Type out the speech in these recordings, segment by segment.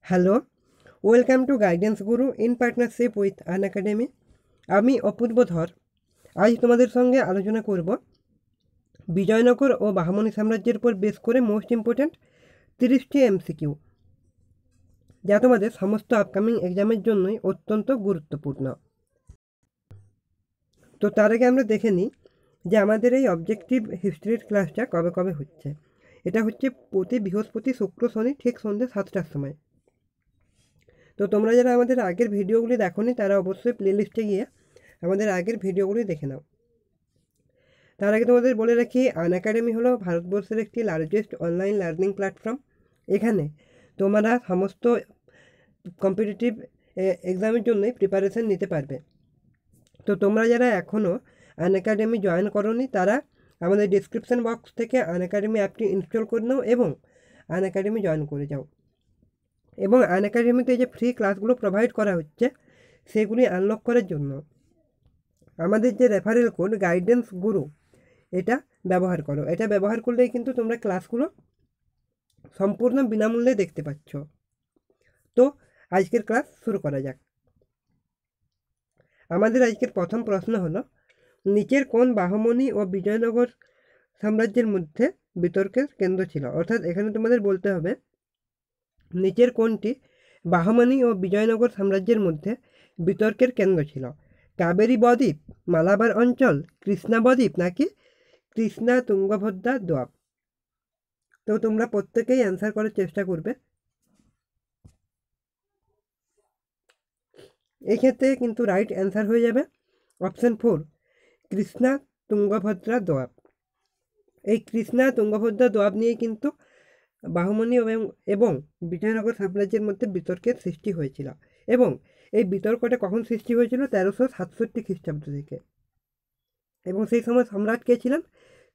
Hello, welcome to guidance Guru in partnership with Unacademy. আমি অপূর্ব ধর। আজ তোমাদের সঙ্গে আলোচনা করব বিজয়নগর ও বাহমনি সাম্রাজ্যের উপর বেস করে মোস্ট ইম্পর্ট্যান্ট 30টি এমসিকিউ, যা তোমাদের সমস্ত আপকামিং এক্সামের জন্যই অত্যন্ত গুরুত্বপূর্ণ। তো তার আগে আমরা দেখে নিই যে আমাদের এই অবজেক্টিভ হিস্ট্রির ক্লাসটা কবে কবে হচ্ছে। এটা হচ্ছে প্রতি বৃহস্পতি, শুক্র, শনি ঠিক সন্ধ্যে 7টার সময়। তো তোমরা যারা আমাদের আগের ভিডিওগুলি দেখোনি তারা অবশ্যই প্লেলিস্টে গিয়ে আমাদের আগের ভিডিওগুলি দেখে নাও। তার আগে তোমাদের বলে রাখি, আনএকাডেমি হলো ভারতবর্ষের একটি লার্জেস্ট অনলাইন লার্নিং প্ল্যাটফর্ম। এখানে তোমরা সমস্ত কম্পিটিটিভ এক্সামের জন্যই প্রিপারেশন নিতে পারবে। তো তোমরা যারা এখনও আনএকাডেমি জয়েন করোনি তারা আমাদের ডিসক্রিপশান বক্স থেকে আনএকাডেমি অ্যাপটি ইনস্টল করে নাও এবং আনএকাডেমি জয়েন করে যাও। এবং আনএকাডেমিতে যে ফ্রি ক্লাসগুলো প্রোভাইড করা হচ্ছে সেগুলি আনলক করার জন্য আমাদের যে রেফারেল কোড গাইডেন্স গুরু, এটা ব্যবহার করো। এটা ব্যবহার করলেই কিন্তু তোমরা ক্লাসগুলো সম্পূর্ণ বিনামূল্যে দেখতে পাচ্ছ। তো আজকের ক্লাস শুরু করা যাক। আমাদের আজকের প্রথম প্রশ্ন হলো, নিচের কোন বাহমনি ও বিজয়নগর সাম্রাজ্যের মধ্যে বিতর্কের কেন্দ্র ছিল? অর্থাৎ এখানে তোমাদের বলতে হবে নিচের কোনটি বাহমনি ও বিজয়নগর সাম্রাজ্যের মধ্যে বিতর্কের কেন্দ্র ছিল? কাবেরী বদ্বীপ, মালাবার অঞ্চল, কৃষ্ণা বদ্বীপ নাকি কৃষ্ণা তুঙ্গভদ্রা দোয়াব? তো তোমরা প্রত্যেকেই অ্যান্সার করার চেষ্টা করবে। এক্ষেত্রে কিন্তু রাইট অ্যান্সার হয়ে যাবে অপশান 4, কৃষ্ণা তুঙ্গভদ্রা দোয়াব। এই কৃষ্ণা তুঙ্গভদ্রা দোয়াব নিয়ে কিন্তু বাহমনি এবং বিজয়নগর সাম্রাজ্যের মধ্যে বিতর্কের সৃষ্টি হয়েছিল। এবং এই বিতর্কটা কখন সৃষ্টি হয়েছিল? 1367 খ্রিস্টাব্দ থেকে। এবং সেই সময় সম্রাট কে ছিলেন?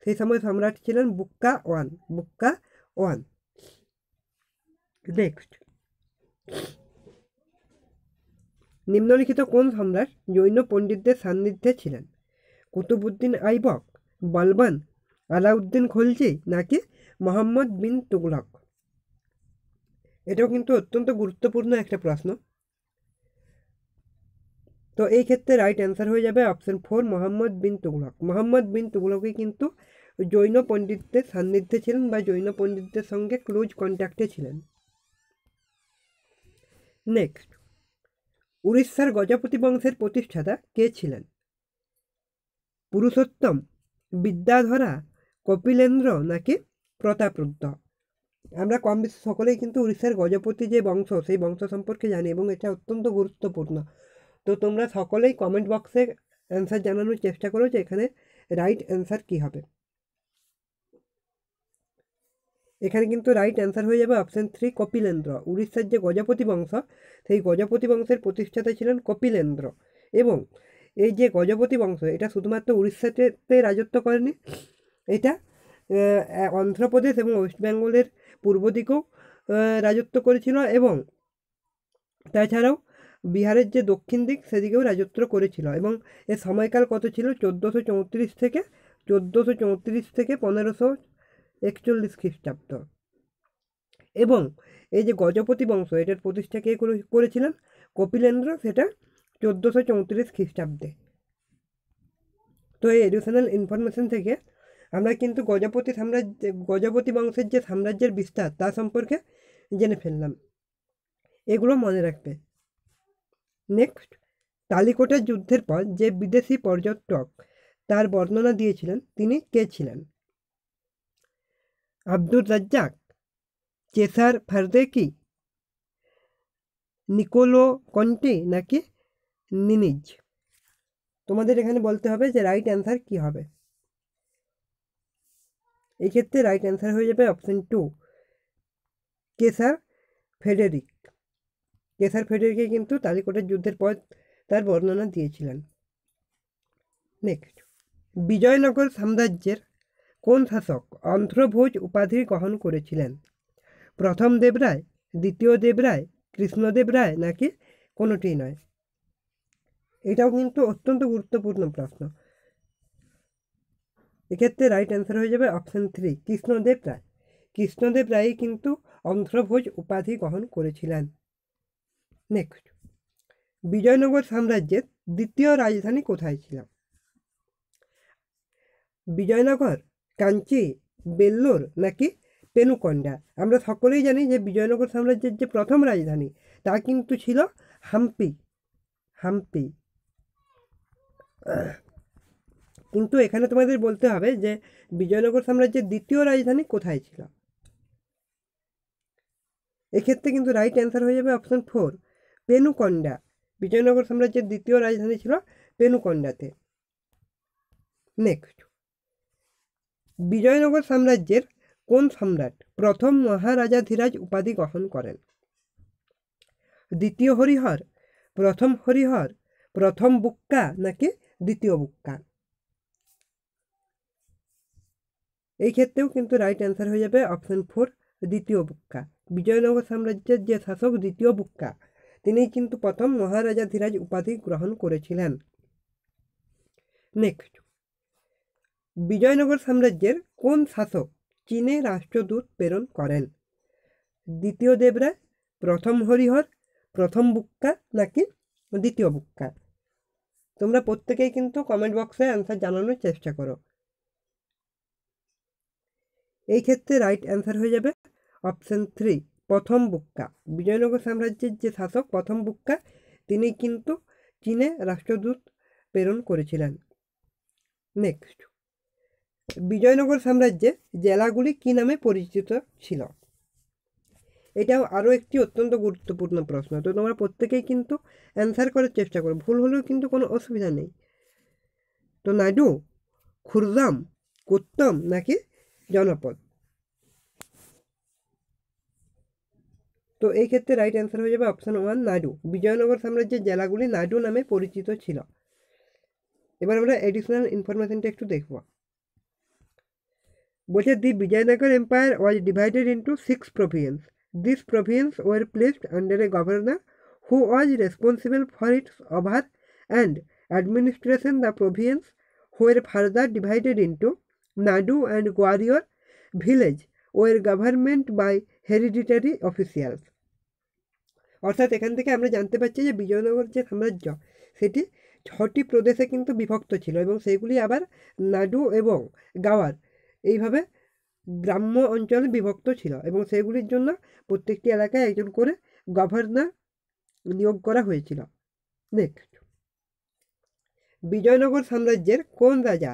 সেই সময় সম্রাট ছিলেন বুক্কা ওয়ান। নেক্সট, নিম্নলিখিত কোন সম্রাট জৈন পণ্ডিতদের সান্নিধ্যে ছিলেন? কুতুবউদ্দিন আইবক, বলবান, আলাউদ্দিন খলজি নাকি মোহাম্মদ বিন তুগলক? এটাও কিন্তু অত্যন্ত গুরুত্বপূর্ণ একটা প্রশ্ন। তো এই ক্ষেত্রে রাইট অ্যান্সার হয়ে যাবে অপশন 4, মোহাম্মদ বিন তুগলক। মোহাম্মদ বিন তুগলকই কিন্তু জৈন পণ্ডিতদের সান্নিধ্যে ছিলেন বা জৈন পণ্ডিতদের সঙ্গে ক্লোজ কন্ট্যাক্টে ছিলেন। নেক্সট, উড়িষ্যার গজপতি বংশের প্রতিষ্ঠাতা কে ছিলেন? পুরুষোত্তম, বিদ্যাধরা, কপিলেন্দ্র নাকি প্রতাপরুদ্র? আমরা কম বেশি সকলেই কিন্তু উড়িষ্যার গজপতি যে বংশ সেই বংশ সম্পর্কে জানি এবং এটা অত্যন্ত গুরুত্বপূর্ণ। তো তোমরা সকলেই কমেন্ট বক্সে অ্যান্সার জানানোর চেষ্টা করো যে এখানে রাইট অ্যান্সার কী হবে। এখানে কিন্তু রাইট অ্যান্সার হয়ে যাবে অপশান 3, কপিলেন্দ্র। উড়িষ্যার যে গজপতি বংশ সেই গজপতি বংশের প্রতিষ্ঠাতা ছিলেন কপিলেন্দ্র। এবং এই যে গজপতি বংশ এটা শুধুমাত্র উড়িষ্যাতে রাজত্ব করেনি, এটা অন্ধ্রপ্রদেশ এবং ওয়েস্ট বেঙ্গলের পূর্ব দিকেও রাজত্ব করেছিল এবং তাছাড়াও বিহারের যে দক্ষিণ দিক সেদিকেও রাজত্ব করেছিল। এবং এর সময়কাল কত ছিল? 1434 থেকে 1541 খ্রিস্টাব্দ। এবং এই যে গজপতি বংশ এটার প্রতিষ্ঠা কে করেছিলেন? কপিলেন্দ্র, সেটা 1434 খ্রিস্টাব্দে। তো এই এডিশনাল ইনফরমেশন থেকে আমরা কিন্তু গজপতি বংশের যে সাম্রাজ্যের বিস্তার তা সম্পর্কে জেনে ফেললাম। এগুলো মনে রাখবে। নেক্সট, তালিকোটের যুদ্ধের পর যে বিদেশি পর্যটক তার বর্ণনা দিয়েছিলেন তিনি কে ছিলেন? আব্দুর রাজ্জাক, চেসার ফারদেকি, নিকোলো কন্টি নাকি নিনিজ? তোমাদের এখানে বলতে হবে যে রাইট অ্যান্সার কী হবে। এই ক্ষেত্রে রাইট অ্যান্সার হয়ে যাবে অপশান 2, কেসার ফেডেরিক। কেসার ফেডেরিকে কিন্তু তালিকোটের যুদ্ধের পর তার বর্ণনা দিয়েছিলেন। নেক্সট, বিজয়নগর সাম্রাজ্যের কোন শাসক অন্ধ্রভোজ উপাধি গ্রহণ করেছিলেন? প্রথম দেবরায়, দ্বিতীয় দেবরায়, কৃষ্ণদেব রায় নাকি কোনোটিই নয়? এটাও কিন্তু অত্যন্ত গুরুত্বপূর্ণ প্রশ্ন। এক্ষেত্রে রাইট অ্যান্সার হয়ে যাবে অপশান 3, কৃষ্ণদেব রায়। কৃষ্ণদেব রায় কিন্তু অন্ধ্রভোজ উপাধি গ্রহণ করেছিলেন। নেক্সট, বিজয়নগর সাম্রাজ্যের দ্বিতীয় রাজধানী কোথায় ছিল? বিজয়নগর, কাঞ্চি, বেল্লোর নাকি পেনুকন্ডা? আমরা সকলেই জানি যে বিজয়নগর সাম্রাজ্যের যে প্রথম রাজধানী তা কিন্তু ছিল হাম্পি। হাম্পি। কিন্তু এখানে তোমাদের বলতে হবে যে বিজয়নগর সাম্রাজ্যের দ্বিতীয় রাজধানী কোথায় ছিল। এক্ষেত্রে কিন্তু রাইট অ্যান্সার হয়ে যাবে অপশন 4, পেনুকন্ডা। বিজয়নগর সাম্রাজ্যের দ্বিতীয় রাজধানী ছিল পেনুকন্ডাতে। নেক্সট, বিজয়নগর সাম্রাজ্যের কোন সম্রাট প্রথম মহারাজাধিরাজ উপাধি গ্রহণ করেন? দ্বিতীয় হরিহর, প্রথম হরিহর, প্রথম বুক্কা নাকি দ্বিতীয় বুক্কা? এই ক্ষেত্রেও কিন্তু রাইট অ্যান্সার হয়ে যাবে অপশন 4, দ্বিতীয় বুক্কা। বিজয়নগর সাম্রাজ্যের যে শাসক দ্বিতীয় বুক্কা তিনিই কিন্তু প্রথম মহারাজাধিরাজ উপাধি গ্রহণ করেছিলেন। নেক্সট, বিজয়নগর সাম্রাজ্যের কোন শাসক চীনে রাষ্ট্রদূত প্রেরণ করেন? দ্বিতীয় দেবরায়, প্রথম হরিহর, প্রথম বুক্কা নাকি দ্বিতীয় বুক্কা? তোমরা প্রত্যেকেই কিন্তু কমেন্ট বক্সে অ্যান্সার জানানোর চেষ্টা করো। এই ক্ষেত্রে রাইট অ্যান্সার হয়ে যাবে অপশন 3, প্রথম বুক্কা। বিজয়নগর সাম্রাজ্যের যে শাসক প্রথম বুক্কা তিনি কিন্তু চীনে রাষ্ট্রদূত প্রেরণ করেছিলেন। নেক্সট, বিজয়নগর সাম্রাজ্যে জেলাগুলি কী নামে পরিচিত ছিল? এটাও আরও একটি অত্যন্ত গুরুত্বপূর্ণ প্রশ্ন, তো তোমরা প্রত্যেকেই কিন্তু অ্যান্সার করার চেষ্টা করো, ভুল হলেও কিন্তু কোনো অসুবিধা নেই। তো নাইডু, খুররাম, কোত্তম নাকি জনপদ? তো এই ক্ষেত্রে রাইট অ্যান্সার হয়ে যাবে অপশন 1, নাইডু। বিজয়নগর সাম্রাজ্যের জেলাগুলি নাইডু নামে পরিচিত ছিল। এবার আমরা এডিশনাল ইনফরমেশনটা একটু দেখব। বলছে the Vijayanagara empire was divided into 6 provinces. These provinces were placed under a governor who was responsible for its over and administration. The provinces were further divided into Nadu and Gwalior village were governed by hereditary officials. অর্থাৎ এখান থেকে আমরা জানতে পারছি যে বিজয়নগর যে সাম্রাজ্য সেটি 6টি প্রদেশে কিন্তু বিভক্ত ছিল এবং সেগুলি আবার নাডু এবং গাওয়ার এইভাবে গ্রাম্য অঞ্চলে বিভক্ত ছিল এবং সেগুলির জন্য প্রত্যেকটি এলাকায় একজন করে গভর্নর নিয়োগ করা হয়েছিল। নেক্সট, বিজয়নগর সাম্রাজ্যের কোন রাজা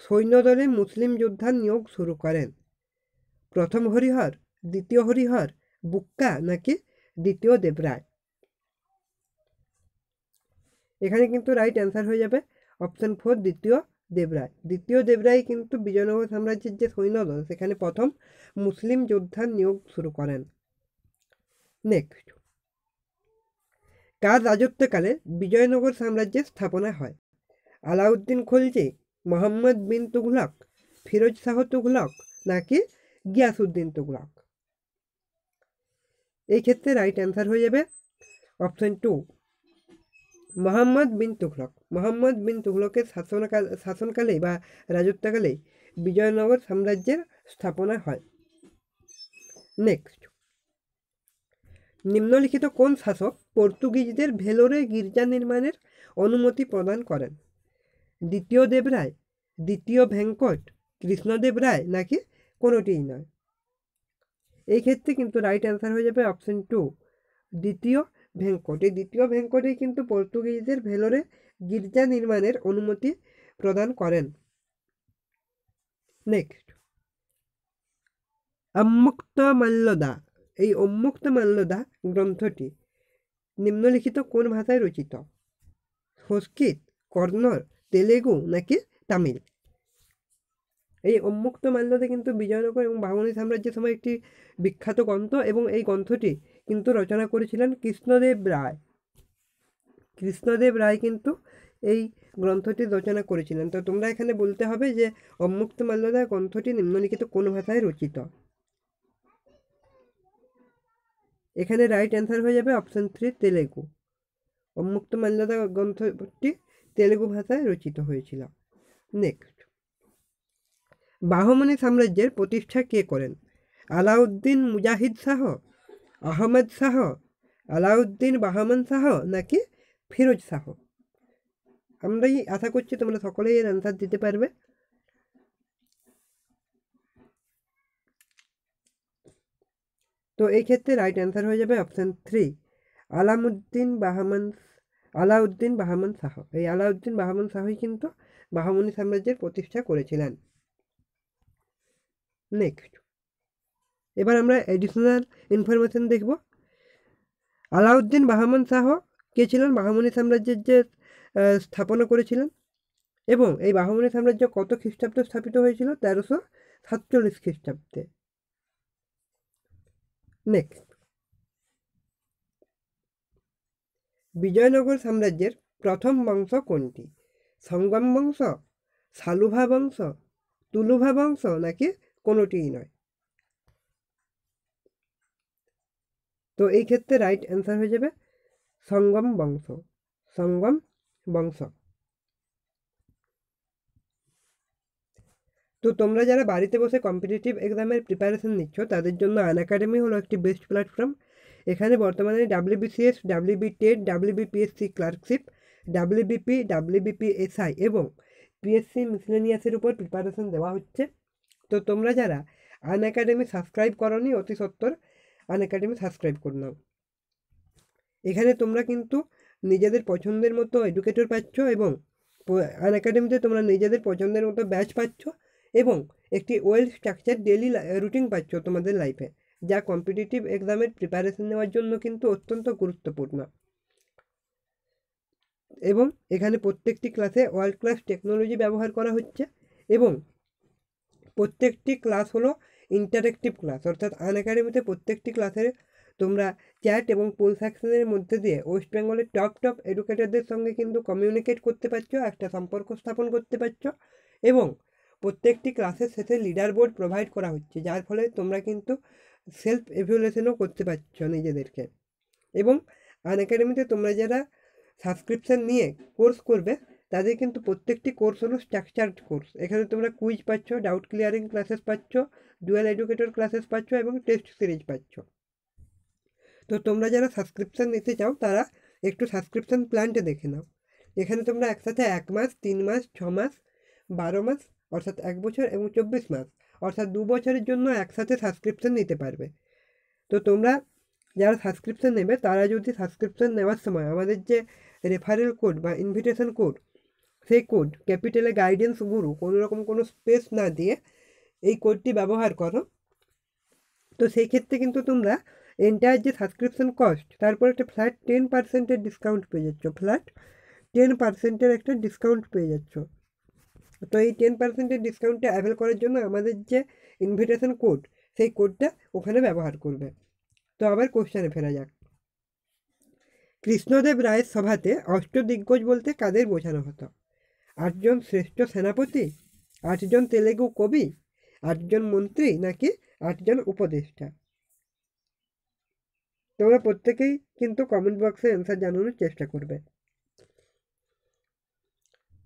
সৈন্যদলে মুসলিম যোদ্ধার নিয়োগ শুরু করেন? প্রথম হরিহর, দ্বিতীয় হরিহর, বুক্কা নাকি দ্বিতীয় দেবরায়? এখানে কিন্তু রাইট অ্যান্সার হয়ে যাবে অপশন 4, দ্বিতীয় দেবরায়। দ্বিতীয় দেবরায় কিন্তু বিজয়নগর সাম্রাজ্যের যে সৈন্যদল সেখানে প্রথম মুসলিম যোদ্ধার নিয়োগ শুরু করেন। নেক্সট, কার রাজত্বকালে বিজয়নগর সাম্রাজ্যের স্থাপনা হয়? আলাউদ্দিন খলজি, মোহাম্মদ বিন তুগলক, ফিরোজ শাহ তুগলক নাকি গিয়াসউদ্দিন তুগলক? এই ক্ষেত্রে রাইট অ্যান্সার হয়ে যাবে অপশন 2, মোহাম্মদ বিন তুগলক। মোহাম্মদ বিন তুগলকের শাসনকালেই বা রাজত্বকালেই বিজয়নগর সাম্রাজ্যের স্থাপনা হয়। নেক্সট, নিম্নলিখিত কোন শাসক পর্তুগিজদের ভেলোরে গির্জা নির্মাণের অনুমতি প্রদান করেন? দ্বিতীয় দেবরায়, দ্বিতীয় ভেঙ্কট, কৃষ্ণদেব রায় নাকি কোনোটিই নয়? এই ক্ষেত্রে কিন্তু রাইট অ্যান্সার হয়ে যাবে অপশন 2, দ্বিতীয় ভেঙ্কট। এই দ্বিতীয় ভেঙ্কটেই কিন্তু পর্তুগিজদের ভেলোরে গির্জা নির্মাণের অনুমতি প্রদান করেন। নেক্সট, অম্মুক্তমাল্যদা। এই অম্মুক্তমাল্যদা গ্রন্থটি নিম্নলিখিত কোন ভাষায় রচিত? সংস্কৃত, কন্নড়, তেলেগু নাকি তামিল? এই অম্মুক্তমাল্যদা কিন্তু বিজয়নগর এবং বামনী সাম্রাজ্যের সময় একটি বিখ্যাত গ্রন্থ এবং এই গ্রন্থটি কিন্তু রচনা করেছিলেন কৃষ্ণদেব রায়। কৃষ্ণদেব রায় কিন্তু এই গ্রন্থটি রচনা করেছিলেন। তো তোমরা এখানে বলতে হবে যে অম্মুক্তমাল্যদা গ্রন্থটি নিম্নলিখিত কোন ভাষায় রচিত? এখানে রাইট অ্যান্সার হয়ে যাবে অপশন 3, তেলেগু। অম্মুক্তমাল্যদা গ্রন্থটি তেলেগু ভাষায় রচিত হয়েছিল। নেক্সট, বাহমনি সাম্রাজ্যের প্রতিষ্ঠা কে করেন? আলাউদ্দিন মুজাহিদ শাহ, আহমদ শাহ, আলাউদ্দিন বাহমান শাহ নাকি ফিরোজ শাহ? আমরা আশা করছি তোমরা সকলেই এর অ্যান্সার দিতে পারবে। তো এই ক্ষেত্রে রাইট অ্যান্সার হয়ে যাবে অপশান 3, আলাউদ্দিন বাহমান শাহ। এই আলাউদ্দিন বাহমান শাহই কিন্তু বাহমনি সাম্রাজ্যের প্রতিষ্ঠা করেছিলেন। নেক্সট, এবার আমরা এডিশনাল ইনফরমেশন দেখব। আলাউদ্দিন বাহমান শাহ কে ছিলেন? বাহমনি সাম্রাজ্যের যে স্থাপনা করেছিলেন। এবং এই বাহমনি সাম্রাজ্য কত খ্রিস্টাব্দে স্থাপিত হয়েছিল? 1347 খ্রিস্টাব্দে। নেক্সট, বিজয়নগর সাম্রাজ্যের প্রথম বংশ কোনটি? সঙ্গম বংশ, সালুভা বংশ, তুলুভা বংশ নাকি কোনোটিই নয়? তো এই ক্ষেত্রে রাইট অ্যান্সার হয়ে যাবে সঙ্গম বংশ। সঙ্গম বংশ। তো তোমরা যারা বাড়িতে বসে কম্পিটিটিভ এক্সামের প্রিপারেশন নিচ্ছ তাদের জন্য আনএকাডেমি হলো একটি বেস্ট প্ল্যাটফর্ম। এখানে বর্তমানে WBCS, WB TET, WBPSC clerkship, WBP, WBPSI এবং PSC মিসলেনিয়াসের উপর প্রিপারেশন দেওয়া হচ্ছে। তো তোমরা যারা আনএকাডেমি সাবস্ক্রাইব করোনি অতি সত্বর আনএকাডেমি সাবস্ক্রাইব করে নাও। এখানে তোমরা কিন্তু নিজেদের পছন্দের মতো এডুকেটর পাচ্ছ এবং আনএকাডেমিতে তোমরা নিজেদের পছন্দের মতো ব্যাচ পাচ্ছ এবং একটি ওয়েল স্ট্রাকচার ডেলি রুটিন পাচ্ছ তোমাদের লাইফে, যা কম্পিটিটিভ এক্সামের প্রিপারেশন নেওয়ার জন্য কিন্তু অত্যন্ত গুরুত্বপূর্ণ। এবং এখানে প্রত্যেকটি ক্লাসে ওয়ার্ল্ড ক্লাস টেকনোলজি ব্যবহার করা হচ্ছে এবং প্রত্যেকটি ক্লাস হলো ইন্টারেক্টিভ ক্লাস, অর্থাৎ আনএকাডেমিতে প্রত্যেকটি ক্লাসে তোমরা চ্যাট এবং পোল সেকশনের মধ্যে দিয়ে ওয়েস্ট বেঙ্গলের টপ এডুকেটরদের সঙ্গে কিন্তু কমিউনিকেট করতে পারছো, একটা সম্পর্ক স্থাপন করতে পারছো এবং প্রত্যেকটি ক্লাসের শেষে লিডার বোর্ড প্রোভাইড করা হচ্ছে, যার ফলে তোমরা কিন্তু সেলফ এভ্যালুয়েশনও করতে পারছো নিজেদেরকে। এবং আনএকাডেমিতে তোমরা যারা সাবস্ক্রিপশান নিয়ে কোর্স করবে তাদের কিন্তু প্রত্যেকটি কোর্স হলো স্ট্রাকচার্ড কোর্স। এখানে তোমরা কুইজ পাচ্ছ, ডাউট ক্লিয়ারিং ক্লাসেস পাচ্ছ, ডুয়াল এডুকেটর ক্লাসেস পাচ্ছ এবং টেস্ট সিরিজ পাচ্ছ। তো তোমরা যারা সাবস্ক্রিপশান নিতে চাও তারা একটু সাবস্ক্রিপশান প্ল্যানটা দেখে নাও। এখানে তোমরা একসাথে 1 মাস, 3 মাস, 6 মাস, 12 মাস অর্থাৎ 1 বছর এবং 24 মাস অর্থাৎ 2 বছরের জন্য একসাথে সাবস্ক্রিপশান নিতে পারবে। তো তোমরা যারা সাবস্ক্রিপশান নেবে তারা যদি সাবস্ক্রিপশান নেওয়ার সময় আমাদের যে রেফারেল কোড বা ইনভিটেশন কোড, সেই কোড ক্যাপিটালে গাইডেন্স গুরু কোনো রকম কোনো স্পেস না দিয়ে এই কোডটি ব্যবহার করো, তো সেই ক্ষেত্রে কিন্তু তোমরা এন্টায়ার যে সাবস্ক্রিপশন কস্ট তারপর একটা ফ্ল্যাট 10% ডিসকাউন্ট পেয়ে যাচ্ছ, ফ্ল্যাট 10% একটা ডিসকাউন্ট পেয়ে যাচ্ছ। তো এই 10% ডিসকাউন্টটা অ্যাভেল করার জন্য আমাদের যে ইনভিটেশন কোড সেই কোডটা ওখানে ব্যবহার করবে। তো আবার কোশ্চেনে ফেরা যাক। কৃষ্ণদেব রায়ের সভাতে অষ্টদিগ্গজ বলতে কাদের বোঝানো হতো? 8 জন শ্রেষ্ঠ সেনাপতি, 8 জন তেলেগু কবি, 8 জন মন্ত্রী নাকি 8 জন উপদেষ্টা? তোমরা প্রত্যেকেই কিন্তু কমেন্ট বক্সে অ্যান্সার জানানোর চেষ্টা করবে।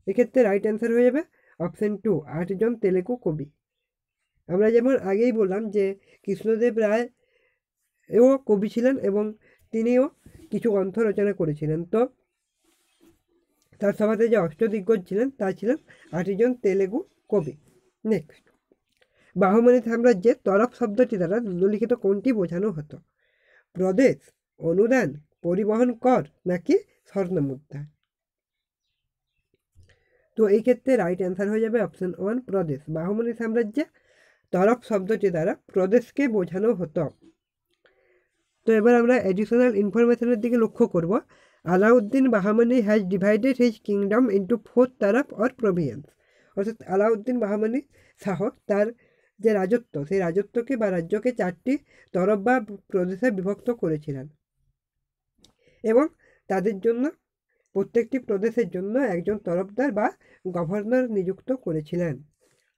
এক্ষেত্রে রাইট অ্যান্সার হয়ে যাবে অপশান 2, 8 জন তেলেগু কবি। আমরা যেমন আগেই বললাম যে কৃষ্ণদেব রায় এও কবি ছিলেন এবং তিনিও কিছু গ্রন্থ রচনা করেছিলেন। তো তার সভাতে যে অষ্টদিগ্গজ ছিলেন তা ছিলেন 8 জন তেলেগু কবি। নেক্সট, বাহমনি সাম্রাজ্যে তরফ শব্দটি দ্বারা নিম্নলিখিত কোনটি বোঝানো হতো? প্রদেশ, অনুদান, পরিবহন কর নাকি স্বর্ণমুদ্রা? তো এই ক্ষেত্রে রাইট অ্যান্সার হয়ে যাবে অপশান 1, প্রদেশ। বাহমনি সাম্রাজ্যে তরফ শব্দটি দ্বারা প্রদেশকে বোঝানো হতো। তো এবার আমরা এডিশনাল ইনফরমেশনের দিকে লক্ষ্য করব। Alauddin Bahmani has divided his kingdom into 4 তরফ অর প্রভিন্স, অর্থাৎ আলাউদ্দিন বাহমানি শাহ তার যে রাজত্ব সেই রাজত্বকে বা রাজ্যকে 4টি তরফ বা প্রদেশে বিভক্ত করেছিলেন এবং তাদের জন্য প্রত্যেকটি প্রদেশের জন্য একজন তরফদার বা গভর্নর নিযুক্ত করেছিলেন।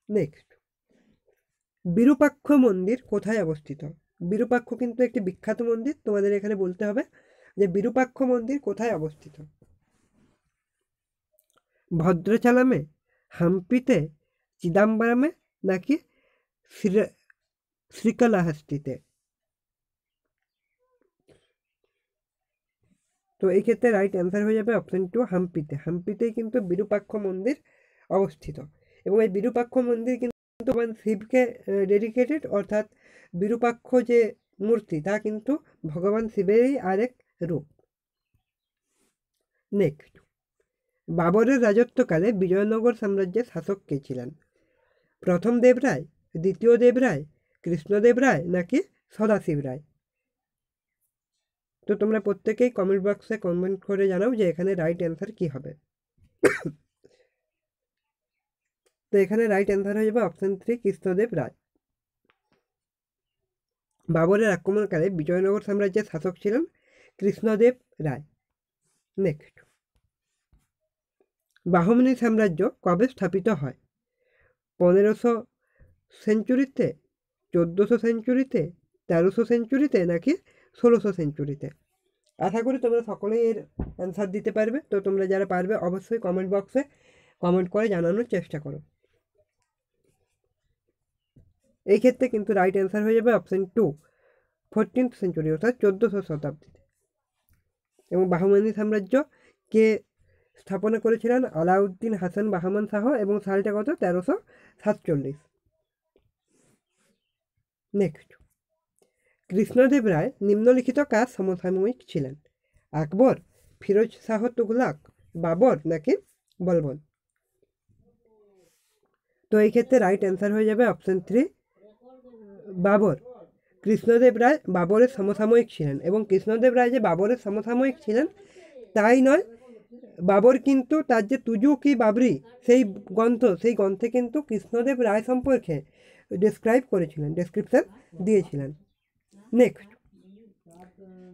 নেক্সট, বিরূপাক্ষ মন্দির কোথায় অবস্থিত? বিরূপাক্ষ কিন্তু একটি বিখ্যাত মন্দির, তোমাদের এখানে বলতে হবে যে বিরূপাক্ষ মন্দির কোথায় অবস্থিত? ভদ্রাচলমে, হাম্পিতে, চিদাম্বরমে নাকি শ্রীকালাহস্তিতে? তো এই ক্ষেত্রে রাইট অ্যান্সার হয়ে যাবে অপশন 2 হাম্পিতে। হাম্পিতেই কিন্তু বিরূপাক্ষ মন্দির অবস্থিত এবং এই বিরূপাক্ষ মন্দির কিন্তু ভগবান শিবকে ডেডিকেটেড, অর্থাৎ বিরূপাক্ষ যে মূর্তি তা কিন্তু ভগবান শিবেরই আরেক রূপ। নেক্সট, বাবরের রাজত্বকালে বিজয়নগর সাম্রাজ্যের শাসক কে ছিলেন? প্রথম দেবরায়, দ্বিতীয় দেবরায়, কৃষ্ণদেব রায় নাকি সদাশিব রায়? তো তোমরা প্রত্যেকেই কমেন্ট বক্সে কমেন্ট করে জানাও যে এখানে রাইট অ্যান্সার কি হবে। তো এখানে রাইট অ্যান্সার হয়ে যাবে অপশন 3 কৃষ্ণদেব রায়। বাবরের আক্রমণকালে বিজয়নগর সাম্রাজ্যের শাসক ছিলেন কৃষ্ণদেব রায়। নেক্সট, বাহমনি সাম্রাজ্য কবে স্থাপিত হয়? 1500 সেঞ্চুরিতে, 1400 সেঞ্চুরিতে, 1300 সেঞ্চুরিতে নাকি 1600 সেঞ্চুরিতে? আশা করি তোমরা সকলেই এর অ্যান্সার দিতে পারবে। তো তোমরা যারা পারবে অবশ্যই কমেন্ট বক্সে কমেন্ট করে জানানোর চেষ্টা করো। এই ক্ষেত্রে কিন্তু রাইট অ্যান্সার হয়ে যাবে অপশন 2 14th সেঞ্চুরি, অর্থাৎ 1400 শতাব্দীতে। এবং বাহমানি সাম্রাজ্য কে স্থাপনা করেছিলেন? আলাউদ্দিন হাসান বাহমান শাহ, এবং সালটা কত? 1347। নেক্সট, কৃষ্ণদেব রায় নিম্নলিখিত কার সমসাময়িক ছিলেন? আকবর, ফিরোজ শাহ তুগলক, বাবর নাকি বলবন? তো এই ক্ষেত্রে রাইট অ্যান্সার হয়ে যাবে অপশন 3 বাবর। কৃষ্ণদেব রায় বাবরের সমসাময়িক ছিলেন, এবং কৃষ্ণদেব রায় যে বাবরের সমসাময়িক ছিলেন তাই নয়, বাবর কিন্তু তার যে তুজু কি বাবরি সেই গ্রন্থে কিন্তু কৃষ্ণদেব রায় সম্পর্কে ডেসক্রিপশন দিয়েছিলেন। নেক্সট,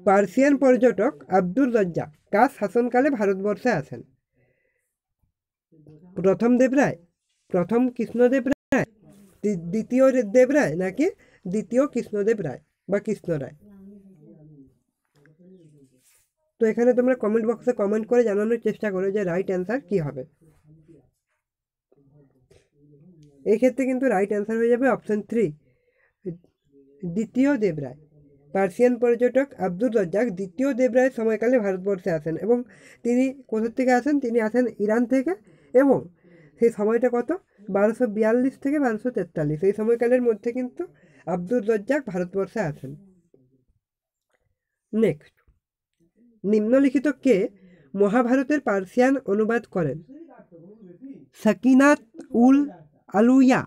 পার্সিয়ান পর্যটক আব্দুর রাজ্জাক কার শাসনকালে ভারতবর্ষে আসেন? প্রথম দেবরায়, প্রথম কৃষ্ণদেব রায়, দ্বিতীয় দেবরায় নাকি দ্বিতীয় কৃষ্ণদেব রায় বা কৃষ্ণ রায়? তো এখানে তোমরা কমেন্ট বক্সে কমেন্ট করে জানানোর চেষ্টা করো যে রাইট অ্যান্সার কি হবে। এই ক্ষেত্রে কিন্তু রাইট অ্যান্সার হয়ে যাবে অপশন 3 দ্বিতীয় দেবরায়। পার্সিয়ান পর্যটক আব্দুর রাজ্জাক দ্বিতীয় দেবরায়ের সময়কালে ভারতবর্ষে আসেন, এবং তিনি কোথা থেকে আসেন? তিনি আসেন ইরান থেকে, এবং সেই সময়টা কত? 1242 থেকে 1243। এই সময়কালের মধ্যে কিন্তু আব্দুর রাজ্জাক ভারতবর্ষে আসেন। নেক্সট, নিম্নলিখিত কে মহাভারতের পার্সিয়ান অনুবাদ করেন? সাকিনাত উল আলুয়া,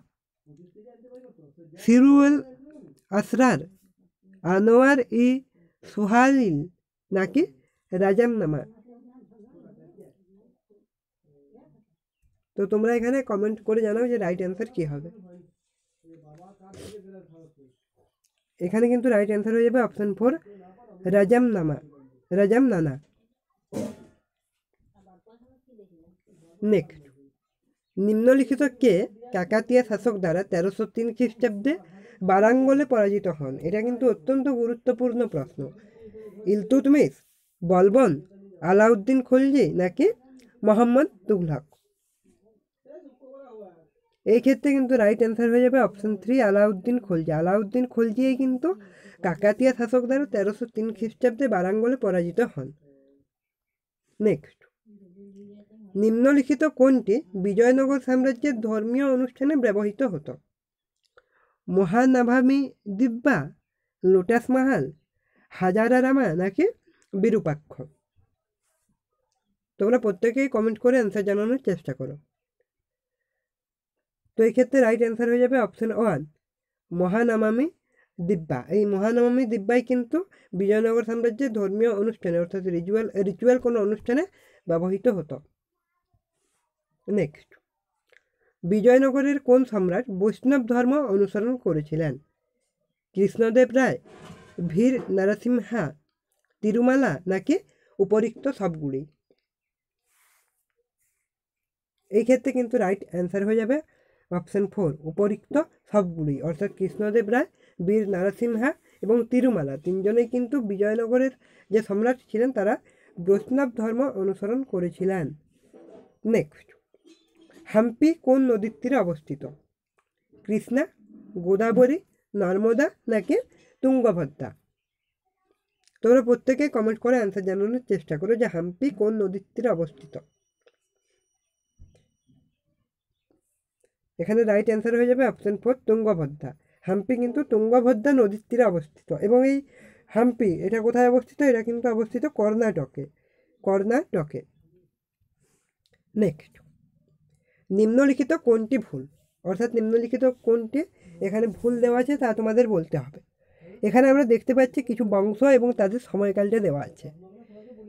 সিরুল আসরার, আনোয়ার ই সুহাইল নাকি রাজামনামা? তো তোমরা এখানে কমেন্ট করে জানাও যে রাইট অ্যান্সার কি হবে। এখানে কিন্তু রাইট অ্যান্সার হয়ে যাবে অপশন 4 রাজামনামা। নেক্সট, নিম্নলিখিত কে কাকাতিয়া শাসক দ্বারা 1303 খ্রিস্টাব্দে বারাঙ্গলে পরাজিত হন? এটা কিন্তু অত্যন্ত গুরুত্বপূর্ণ প্রশ্ন। ইলতুৎমিশ, বলবন, আলাউদ্দিন খলজি নাকি মোহাম্মদ তুঘলক? এই ক্ষেত্রে কিন্তু রাইট অ্যান্সার হয়ে যাবে অপশন 3 আলাউদ্দিন খলজি। আলাউদ্দিন খলজিই কিন্তু কাকাতিয়া শাসক দ্বারা 1303 খ্রিস্টাব্দে বারাঙ্গলে পরাজিত হন। নেক্সট, নিম্নলিখিত কোনটি বিজয়নগর সাম্রাজ্যের ধর্মীয় অনুষ্ঠানে ব্যবহৃত হতো? মহানাভামি দিব্যা, লোটাস মাহাল, হাজারা রামা নাকি বিরূপাক্ষ? তোমরা প্রত্যেকেই কমেন্ট করে অ্যান্সার জানানোর চেষ্টা করো। তো এই ক্ষেত্রে রাইট অ্যান্সার হয়ে যাবে অপশন 1 মহানামামি দিব্যা। এই মহানামামি দিব্যাই কিন্তু বিজয়নগর সাম্রাজ্যের ধর্মীয় অনুষ্ঠানে, অর্থাৎ রিচুয়াল কোনো অনুষ্ঠানে ব্যবহৃত হতো। নেক্সট, বিজয়নগরের কোন সম্রাট বৈষ্ণব ধর্ম অনুসরণ করেছিলেন? কৃষ্ণদেব রায়, ভীর নরসিংহা, তিরুমালা নাকি উপরিক্ত সবগুলি? এই ক্ষেত্রে কিন্তু রাইট অ্যান্সার হয়ে যাবে অপশন 4 উপরিক্ত সবগুলি, অর্থাৎ কৃষ্ণদেব রায়, বীর নরসিংহা এবং তিরুমালা তিনজনেই কিন্তু বিজয়নগরের যে সম্রাট ছিলেন তারা বৈষ্ণব ধর্ম অনুসরণ করেছিলেন। নেক্সট, হাম্পি কোন নদীর তীরে অবস্থিত? কৃষ্ণা, গোদাবরী, নর্মদা নাকি তুঙ্গভদ্রা? তোমরা প্রত্যেকে কমেন্ট করে অ্যান্সার জানানোর চেষ্টা করো যে হাম্পি কোন নদীর তীরে অবস্থিত। এখানে রাইট অ্যান্সার হয়ে যাবে অপশন 4 তুঙ্গভদ্রা। হাম্পি কিন্তু তুঙ্গভদ্রা নদীর তীরে অবস্থিত এবং এই হাম্পি এটা কোথায় অবস্থিত? এটা কিন্তু অবস্থিত কর্ণাটকে। কর্ণাটকে। নেক্সট, নিম্নলিখিত কোনটি ভুল? অর্থাৎ নিম্নলিখিত কোনটি এখানে ভুল দেওয়া আছে তা তোমাদের বলতে হবে। এখানে আমরা দেখতে পাচ্ছি কিছু বংশ এবং তাদের সময়কালটা দেওয়া আছে।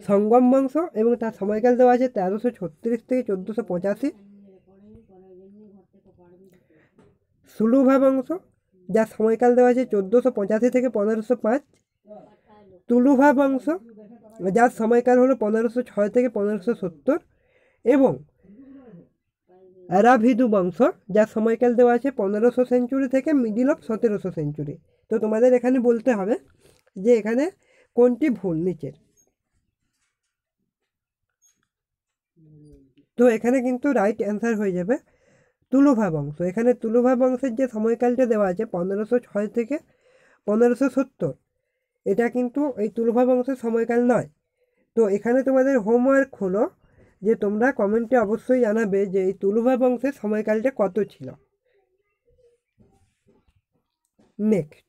সঙ্গম বংশ এবং তার সময়কাল দেওয়া আছে 1336 থেকে 1485। সুলুভা বংশ যার সময়কাল দেওয়া আছে 1485 থেকে 1505। তুলুভা বংশ যার সময়কাল হলো 1506 থেকে 1570 এবং অ্যারাভিদু বংশ যার সময়কাল দেওয়া আছে 1500 সেঞ্চুরি থেকে মিডিল অফ 1700 সেঞ্চুরি। তো তোমাদের এখানে বলতে হবে যে এখানে কোনটি ভুল নিচের। তো এখানে কিন্তু রাইট অ্যান্সার হয়ে যাবে তুলুভা বংশ। এখানে তুলুভা বংশের যে সময়কালটা দেওয়া আছে 1506 থেকে 1570, এটা কিন্তু এই তুলুভা বংশের সময়কাল নয়। তো এখানে তোমাদের হোমওয়ার্ক হলো যে তোমরা কমেন্টে অবশ্যই জানাবে যে এই তুলুভা বংশের সময়কালটা কত ছিল। নেক্সট,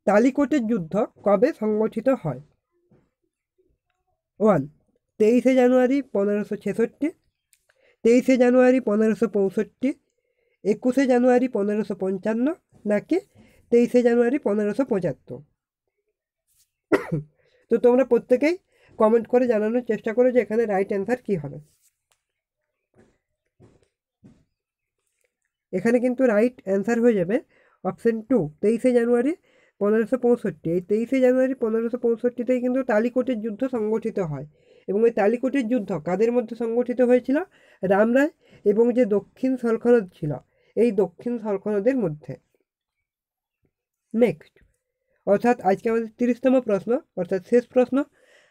তালিকোটের যুদ্ধ কবে সংগঠিত হয়? 1. 23 জানুয়ারি 1566, 23 জানুয়ারি 1565, 21 জানুয়ারি 1555 নাকি 23 জানুয়ারি 1575? তো তোমরা প্রত্যেকেই কমেন্ট করে জানানোর চেষ্টা করো যে এখানে রাইট অ্যান্সার কী হবে। এখানে কিন্তু রাইট অ্যান্সার হয়ে যাবে অপশন 2 23 জানুয়ারি 1565। এই 23 জানুয়ারি 1565তেই কিন্তু তালিকোটের যুদ্ধ সংগঠিত হয় এবং এই তালিকোটের যুদ্ধ কাদের মধ্যে সংগঠিত হয়েছিল? রামরায় এবং যে দক্ষিণ সলখনদ ছিল এই দক্ষিণ সলখনদের মধ্যে। নেক্সট, অর্থাৎ আজকে আমাদের 30তম প্রশ্ন অর্থাৎ শেষ প্রশ্ন,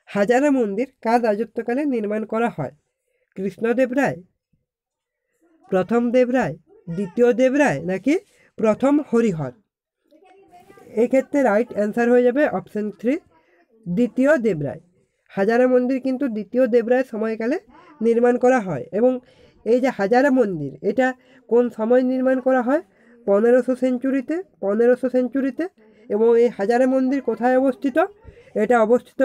হাজারা মন্দির কার রাজত্বকালে নির্মাণ করা হয়? কৃষ্ণদেব রায়, প্রথম দেবরায়, দ্বিতীয় দেবরায় নাকি প্রথম হরিহর? এই ক্ষেত্রে রাইট অ্যান্সার হয়ে যাবে অপশন 3 দ্বিতীয় দেবরায়। হাজারা মন্দির কিন্তু দ্বিতীয় দেবরায়ের সময়কালে নির্মাণ করা হয় এবং এই যে হাজারা মন্দির এটা কোন সময় নির্মাণ করা হয়? 1500 সেঞ্চুরিতে। এবং এই হাজারা মন্দির কোথায় অবস্থিত? এটা অবস্থিত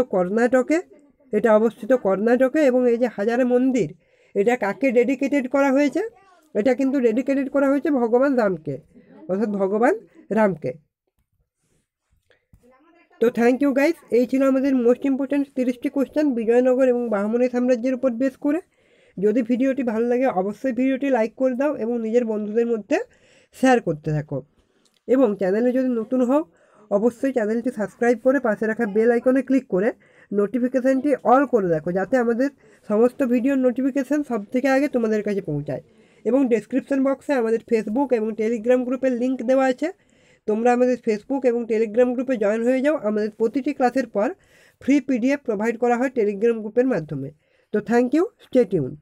কর্ণাটকে। এবং এই যে হাজারা মন্দির এটা কাকে ডেডিকেটেড করা হয়েছে? এটা কিন্তু ডেডিকেটেড করা হয়েছে ভগবান রামকে, অর্থাৎ ভগবান রামকে। তো থ্যাংক ইউ গাইস, এই ছিল আমাদের মোস্ট ইম্পর্ট্যান্ট 30টি কোশ্চেন বিজয়নগর এবং বাহমনি সাম্রাজ্যের উপর বেস করে। যদি ভিডিওটি ভালো লাগে অবশ্যই ভিডিওটি লাইক করে দাও এবং নিজের বন্ধুদের মধ্যে শেয়ার করতে থাকো। এবং চ্যানেলে যদি নতুন হও অবশ্যই চ্যানেলটি সাবস্ক্রাইব করে পাশে রাখা বেল আইকনে ক্লিক করে নোটিফিকেশানটি অল করে রাখো যাতে আমাদের সমস্ত ভিডিওর নোটিফিকেশান সবথেকে আগে তোমাদের কাছে পৌঁছায়। এবং ডেসক্রিপশন বক্সে আমাদের ফেসবুক এবং টেলিগ্রাম গ্রুপের লিঙ্ক দেওয়া আছে, তোমরা আমাদের ফেসবুক এবং টেলিগ্রাম গ্রুপে জয়েন হয়ে যাও। আমাদের প্রতিটি ক্লাসের পর ফ্রি PDF প্রোভাইড করা হয় টেলিগ্রাম গ্রুপের মাধ্যমে। তো থ্যাংক ইউ, স্টে টিউনড।